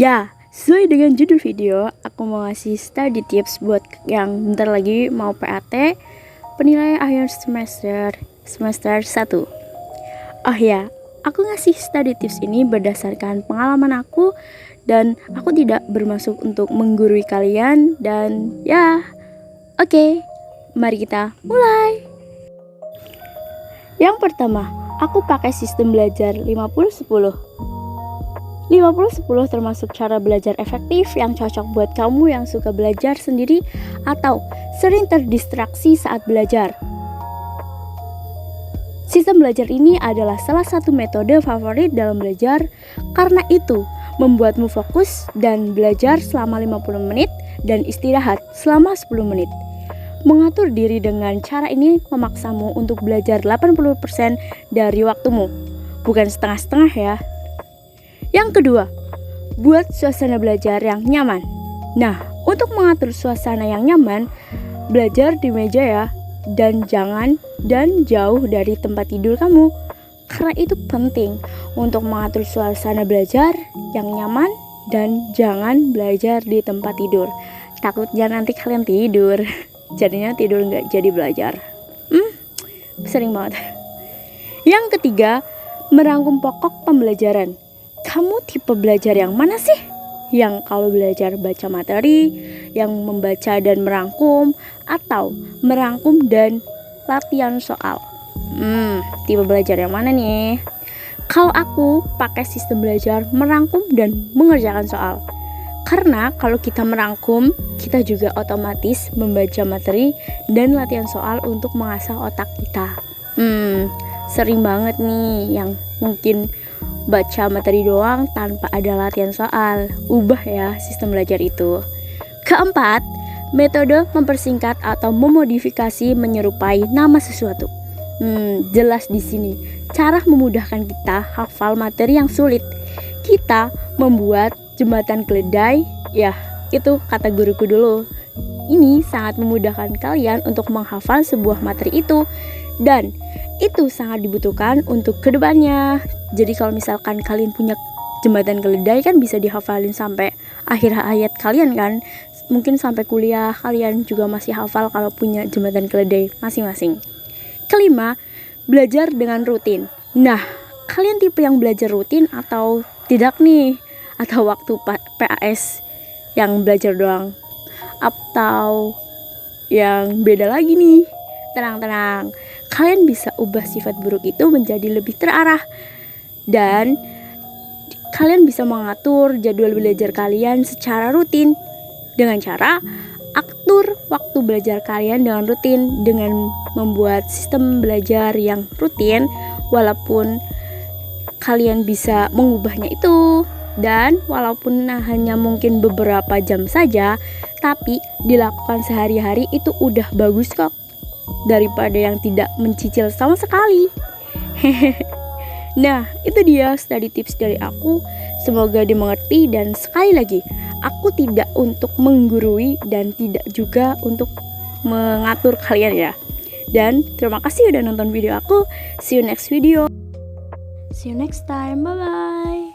Ya, sesuai dengan judul video, aku mau ngasih study tips buat yang bentar lagi mau PAT, penilaian akhir semester 1. Oh ya, aku ngasih study tips ini berdasarkan pengalaman aku dan aku tidak bermaksud untuk menggurui kalian dan ya, oke, mari kita mulai. Yang pertama, aku pakai sistem belajar 50-10. 50-10 termasuk cara belajar efektif yang cocok buat kamu yang suka belajar sendiri atau sering terdistraksi saat belajar. Sistem belajar ini adalah salah satu metode favorit dalam belajar karena itu membuatmu fokus dan belajar selama 50 menit dan istirahat selama 10 menit. Mengatur diri dengan cara ini memaksamu untuk belajar 80% dari waktumu, bukan setengah-setengah ya. Yang kedua, buat suasana belajar yang nyaman. Nah, untuk mengatur suasana yang nyaman, belajar di meja ya, dan jauh dari tempat tidur kamu. Karena itu penting untuk mengatur suasana belajar yang nyaman dan jangan belajar di tempat tidur. Takutnya nanti kalian tidur, jadinya tidur nggak jadi belajar. Sering banget. Yang ketiga, merangkum pokok pembelajaran. Kamu tipe belajar yang mana sih? Yang kalau belajar baca materi, yang membaca dan merangkum, atau merangkum dan latihan soal? Tipe belajar yang mana nih? Kalau aku pakai sistem belajar merangkum dan mengerjakan soal. Karena kalau kita merangkum, kita juga otomatis membaca materi dan latihan soal untuk mengasah otak kita. Sering banget nih yang mungkin baca materi doang tanpa ada latihan soal. Ubah ya sistem belajar itu. Keempat, metode mempersingkat atau memodifikasi menyerupai nama sesuatu. Jelas di sini cara memudahkan kita hafal materi yang sulit. Kita membuat jembatan keledai, ya itu kata guruku dulu. Ini sangat memudahkan kalian untuk menghafal sebuah materi itu dan itu sangat dibutuhkan untuk kedepannya. Jadi kalau misalkan kalian punya jembatan keledai kan bisa dihafalin sampai akhir hayat kalian kan. Mungkin sampai kuliah kalian juga masih hafal kalau punya jembatan keledai masing-masing. Kelima, belajar dengan rutin. Nah, kalian tipe yang belajar rutin atau tidak nih? Atau waktu PAS yang belajar doang? Atau yang beda lagi nih? Tenang, kalian bisa ubah sifat buruk itu menjadi lebih terarah. Dan kalian bisa mengatur jadwal belajar kalian secara rutin dengan cara atur waktu belajar kalian dengan rutin dengan membuat sistem belajar yang rutin walaupun kalian bisa mengubahnya itu dan walaupun hanya mungkin beberapa jam saja tapi dilakukan sehari-hari itu udah bagus kok daripada yang tidak mencicil sama sekali. Nah, itu dia study tips dari aku. Semoga dimengerti dan sekali lagi, aku tidak untuk menggurui dan tidak juga untuk mengatur kalian ya. Dan terima kasih udah nonton video aku. See you next video. See you next time. Bye bye.